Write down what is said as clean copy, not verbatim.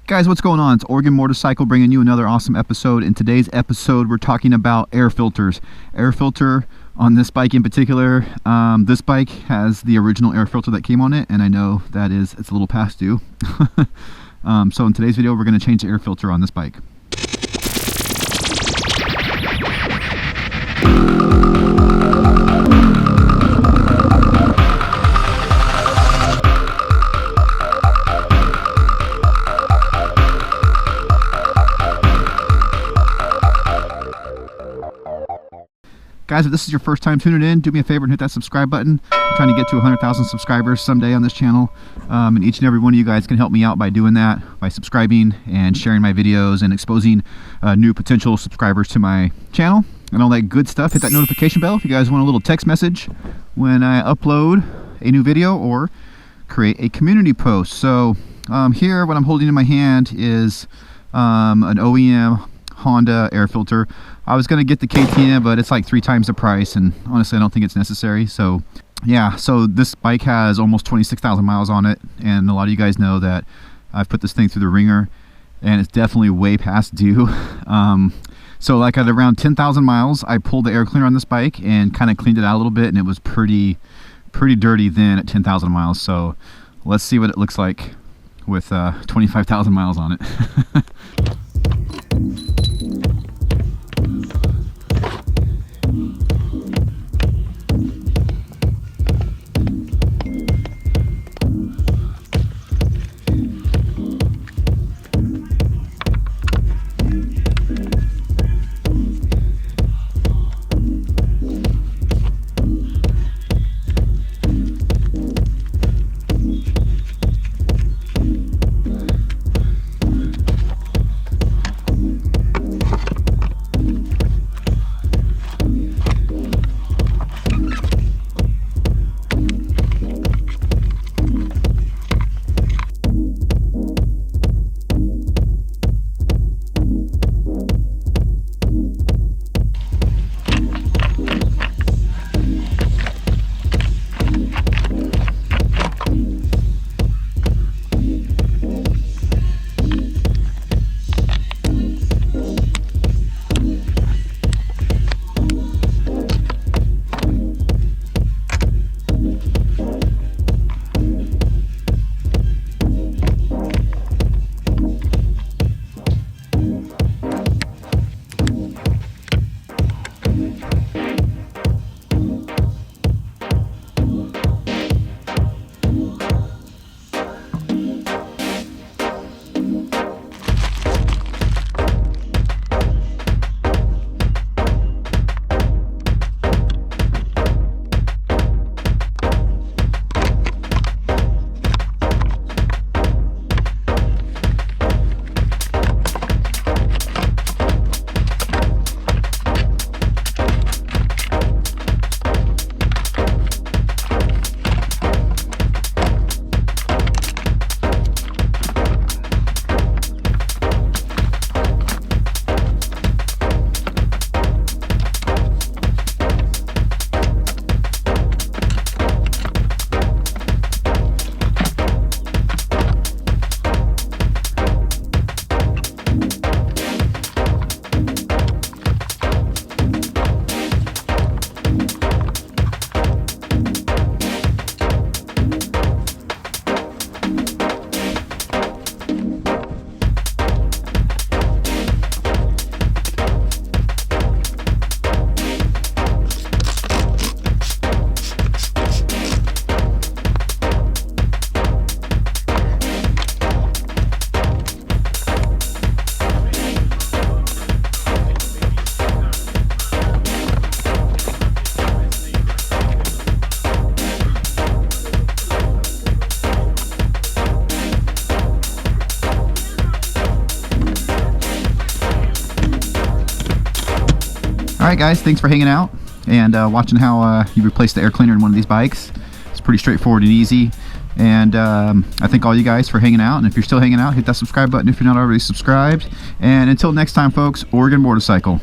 Guys, what's going on? It's Oregon Motorcycle bringing you another awesome episode. In today's episode, we're talking about air filters. Air filter on this bike in particular. This bike has the original air filter that came on it, and I know that it's a little past due. So in today's video, we're going to change the air filter on this bike. Guys, if this is your first time tuning in, do me a favor and hit that subscribe button. I'm trying to get to 100,000 subscribers someday on this channel. And each and every one of you guys can help me out by doing that, by subscribing and sharing my videos and exposing new potential subscribers to my channel and all that good stuff. Hit that notification bell if you guys want a little text message when I upload a new video or create a community post. So here, what I'm holding in my hand is an OEM Honda air filter. I was going to get the KTM, but it's like 3 times the price, and honestly I don't think it's necessary. So yeah, so this bike has almost 26,000 miles on it, and a lot of you guys know that I've put this thing through the ringer and it's definitely way past due. So like at around 10,000 miles I pulled the air cleaner on this bike and kind of cleaned it out a little bit, and it was pretty dirty then at 10,000 miles. So let's see what it looks like with 25,000 miles on it. Alright guys, thanks for hanging out and watching how you replace the air cleaner in one of these bikes. It's pretty straightforward and easy. And I thank all you guys for hanging out. And if you're still hanging out, hit that subscribe button if you're not already subscribed. And until next time, folks, Oregon Motorcycle.